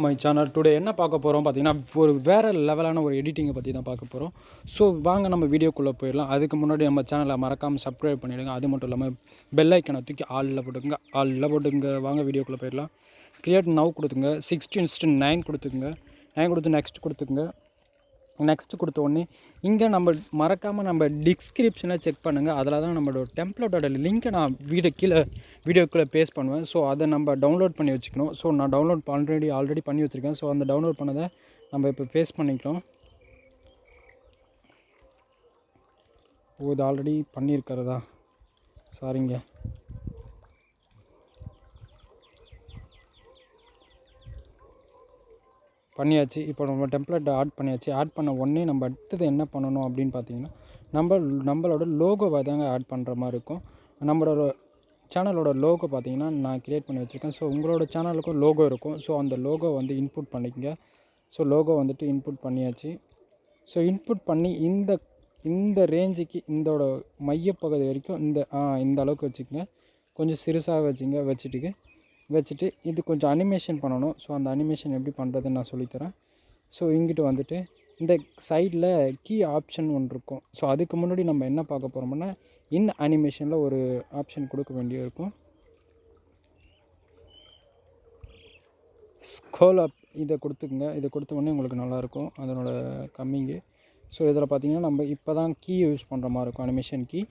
My channel today என்ன பார்க்க போகிறோம் பார்த்தீங்கன்னா ஒரு வேறு லெவலான ஒரு எடிட்டிங்கை பற்றி தான் பார்க்க போகிறோம். ஸோ வாங்க நம்ம வீடியோக்குள்ளே போயிடலாம். அதுக்கு முன்னாடி நம்ம சேனலை மறக்காமல் சப்ஸ்கிரைப் பண்ணிவிடுங்க. அது மட்டும் இல்லாமல் பெல் ஐக்கனை தூக்கி ஆலில் போட்டுங்க. வாங்க வீடியோக்குள்ளே போயிடலாம். கிரியேட் நவ் கொடுத்துங்க, 16:9 கொடுத்துக்குங்க, 9 கொடுத்து நெக்ஸ்ட் கொடுத்துக்குங்க. நெக்ஸ்ட்டு கொடுத்த உடனே இங்கே நம்ம மறக்காமல் நம்ம டிஸ்கிரிப்ஷனை செக் பண்ணுங்கள். அதில் தான் நம்மளோட டெம்ப்ளேட்டோட லிங்க்கை நான் வீடியோக்குள்ளே பேஸ்ட் பண்ணுவேன். ஸோ அதை நம்ம டவுன்லோட் பண்ணி வச்சுக்கணும். ஸோ நான் டவுன்லோட் ஆல்ரெடி பண்ணி வச்சுருக்கேன். ஸோ அந்த டவுன்லோட் பண்ணதை நம்ம இப்போ பேஸ்ட் பண்ணிக்கலாம். இது ஆல்ரெடி பண்ணியிருக்கிறதா? சாரிங்க. பண்ணியாச்சு. இப்போ நம்ம டெம்ப்ளேட் ஆட் பண்ணியாச்சு. ஆட் பண்ண உடனே நம்ம அடுத்தது என்ன பண்ணணும் அப்படின்னு பார்த்தீங்கன்னா, நம்மளோட லோகோவை தாங்க ஆட் பண்ணுற மாதிரி இருக்கும். நம்மளோட சேனலோட லோகோ பார்த்தீங்கன்னா நான் க்ரியேட் பண்ணி வச்சுருக்கேன். ஸோ உங்களோட சேனலுக்கும் லோகோ இருக்கும். ஸோ அந்த லோகோ வந்து இன்புட் பண்ணிக்கங்க. ஸோ லோகோ வந்துட்டு இன்புட் பண்ணியாச்சு. ஸோ இன்புட் பண்ணி இந்த ரேஞ்சுக்கு இதோட மையப்பகுதி வரைக்கும் இந்த அளவுக்கு வச்சுக்கோங்க. கொஞ்சம் சிறுசாக வச்சுட்டு இது கொஞ்சம் அனிமேஷன் பண்ணணும். ஸோ அந்த அனிமேஷன் எப்படி பண்ணுறதுன்னு நான் சொல்லித்தரேன். ஸோ இங்கிட்டு வந்துட்டு இந்த சைடில் கீ ஆப்ஷன் ஒன்று இருக்கும். ஸோ அதுக்கு முன்னாடி நம்ம என்ன பார்க்க போகிறோம்னா, அனிமேஷனில் ஒரு ஆப்ஷன் கொடுக்க வேண்டிய இருக்கும். ஸ்க்ரோல் அப் இதை கொடுத்துக்குங்க. இதை கொடுத்த உடனே உங்களுக்கு நல்லாயிருக்கும் அதனோட கம்மிங்கு. ஸோ இதில் பார்த்திங்கன்னா நம்ம இப்போ தான் கீ யூஸ் பண்ணுற மாதிரி இருக்கும், அனிமேஷன் கீ.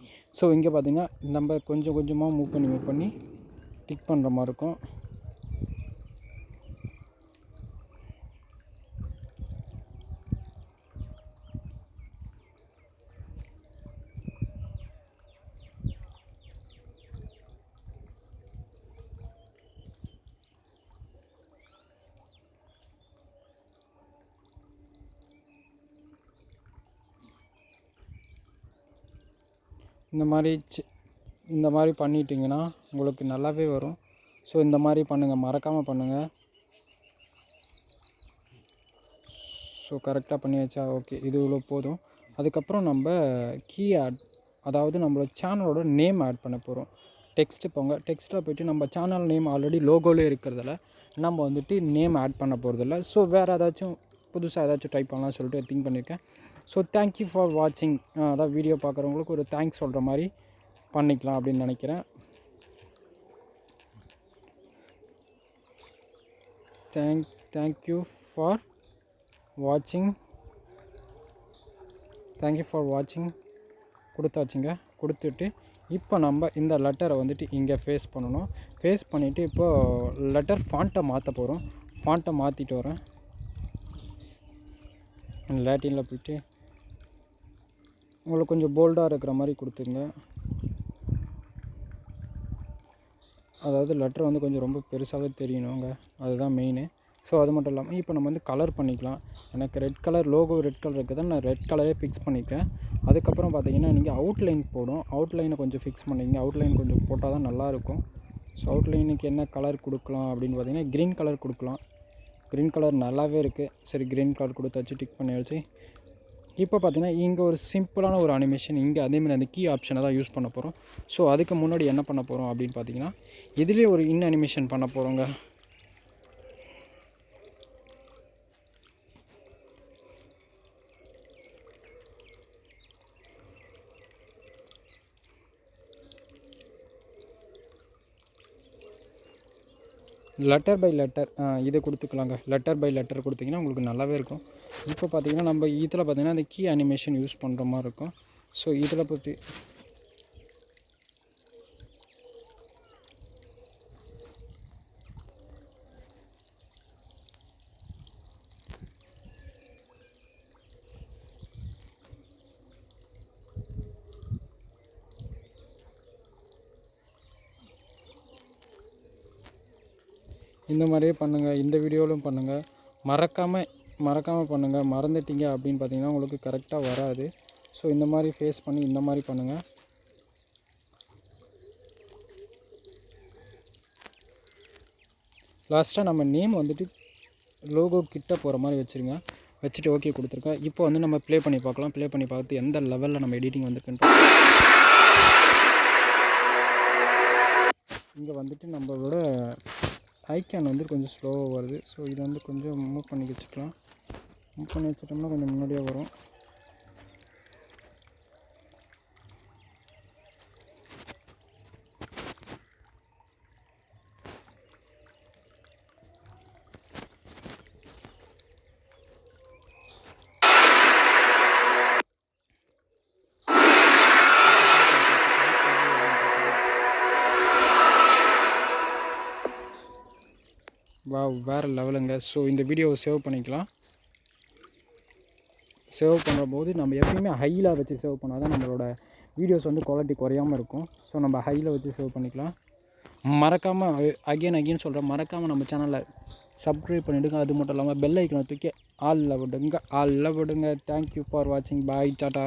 ஸோ இங்கே பார்த்திங்கன்னா நம்ம கொஞ்சம் கொஞ்சமாக மூவ் பண்ணி டிக் பண்ணுற மாதிரி இருக்கும். இந்த மாதிரி பண்ணிட்டிங்கன்னா உங்களுக்கு நல்லாவே வரும். ஸோ இந்த மாதிரி பண்ணுங்கள், மறக்காமல் பண்ணுங்கள். ஸோ கரெக்டாக பண்ணியாச்சா? ஓகே, இது இவ்வளோ போதும். அதுக்கப்புறம் நம்ம கீ அதாவது நம்மளோட சேனலோட நேம் ஆட் பண்ண போகிறோம். டெக்ஸ்ட்டு போங்க. டெக்ஸ்ட்டில் போய்ட்டு நம்ம சேனல் நேம் ஆல்ரெடி லோகோவிலே இருக்கிறதால நம்ம வந்துட்டு நேம் ஆட் பண்ண போகிறதில்ல. ஸோ வேறு ஏதாச்சும் புதுசாக ஏதாச்சும் ட்ரை பண்ணலாம்னு சொல்லிட்டு திங்க் பண்ணியிருக்கேன். ஸோ தேங்க்யூ ஃபார் வாட்சிங். அதாவது வீடியோ பார்க்குறவங்களுக்கு ஒரு தேங்க்ஸ் சொல்கிற மாதிரி பண்ணிக்கலாம் அப்படின்னு நினைக்கிறேன். தேங்க்யூ ஃபார் வாட்சிங் கொடுத்தாச்சுங்க. கொடுத்துட்டு இப்போ நம்ம இந்த லெட்டரை வந்துட்டு இங்கே பேஸ்ட் பண்ணணும். பேஸ்ட் பண்ணிவிட்டு இப்போது லெட்டர் ஃபாண்ட்டை மாற்ற போகிறோம். ஃபாண்ட்டை மாற்றிட்டு வரேன். லாட்டினில் போய்ட்டு உங்களுக்கு கொஞ்சம் போல்டாக இருக்கிற மாதிரி கொடுத்துங்க. அதாவது லெட்டர் வந்து கொஞ்சம் ரொம்ப பெருசாகவே தெரியணுங்க, அதுதான் மெயினு. ஸோ அது மட்டும் இல்லாமல் இப்போ நம்ம வந்து கலர் பண்ணிக்கலாம். எனக்கு red colour logo red colour இருக்குது, நான் ரெட் கலரே ஃபிக்ஸ் பண்ணிக்கிறேன். அதுக்கப்புறம் பார்த்தீங்கன்னா நீங்கள் அவுட்லைன் போடும். அவுட்லைனை கொஞ்சம் ஃபிக்ஸ் பண்ணிங்க. அவுட்லைன் கொஞ்சம் போட்டால் தான் நல்லாயிருக்கும். ஸோ அவுட்லைனுக்கு என்ன கலர் கொடுக்கலாம் அப்படின்னு பார்த்தீங்கன்னா க்ரீன் கலர் கொடுக்கலாம். க்ரீன் கலர் நல்லாவே இருக்குது. சரி, க்ரீன் கலர் கொடுத்தாச்சு, டிக் பண்ணியாச்சு. இப்போ பார்த்தீங்கன்னா இங்கே ஒரு சிம்பிளான ஒரு அனிமேஷன், இங்கே அதேமாதிரி அந்த கீ ஆப்ஷனை தான் யூஸ் பண்ண போகிறோம். ஸோ அதுக்கு முன்னாடி என்ன பண்ண போகிறோம் அப்படின்னு பார்த்தீங்கன்னா இதுலேயே ஒரு அனிமேஷன் பண்ண போகிறோங்க. லெட்டர் பை லெட்டர் இதை கொடுத்துக்கலாங்க. லெட்டர் பை லெட்டர் கொடுத்திங்கன்னா உங்களுக்கு நல்லாவே இருக்கும். இப்போ பார்த்திங்கன்னா நம்ம இதில் பார்த்திங்கன்னா அந்த கீ அனிமேஷன் யூஸ் பண்ணுற மாதிரி இருக்கும். ஸோ இதில் பற்றி இந்த மாதிரியே பண்ணுங்கள். இந்த வீடியோவிலும் பண்ணுங்கள். மறக்காமல் பண்ணுங்கள். மறந்துட்டீங்க அப்படின்னு பார்த்தீங்கன்னா உங்களுக்கு கரெக்டாக வராது. ஸோ இந்த மாதிரி ஃபேஸ் பண்ணி இந்த மாதிரி பண்ணுங்கள். லாஸ்ட்டாக நம்ம நேம் வந்துட்டு லோகோ கிட்ட போகிற மாதிரி வச்சுருங்க. வச்சுட்டு ஓகே கொடுத்துருக்கேன். இப்போ வந்து நம்ம ப்ளே பண்ணி பார்க்கலாம். ப்ளே பண்ணி பார்த்து எந்த லெவலில் நம்ம எடிட்டிங் வந்துருக்குன்னு இங்கே வந்துட்டு நம்மளோட ஐக்கான் வந்து கொஞ்சம் ஸ்லோவாக வருது. ஸோ இதை வந்து கொஞ்சம் மூவ் பண்ணி வச்சுக்கலாம். மூவ் பண்ணி வச்சுட்டோம்னா கொஞ்சம் முன்னாடியே வரும். வேறு லெவலுங்க. ஸோ இந்த வீடியோவை சேவ் பண்ணிக்கலாம். சேவ் பண்ணும்போது நம்ம எப்பயுமே ஹையில் வச்சு சேவ் பண்ணால் தான் நம்மளோட வீடியோஸ் வந்து குவாலிட்டி குறையாமல் இருக்கும். ஸோ நம்ம ஹையில் வச்சு சேவ் பண்ணிக்கலாம். மறக்காமல் அகெயின் சொல்கிறேன், மறக்காமல் நம்ம சேனலை சப்ஸ்கிரைப் பண்ணிவிடுங்க. அது மட்டும் இல்லாமல் பெல் ஐக்கனை தூக்கி ஆலில் விடுங்க. தேங்க்யூ ஃபார் வாட்சிங். பாய், டாட்டா.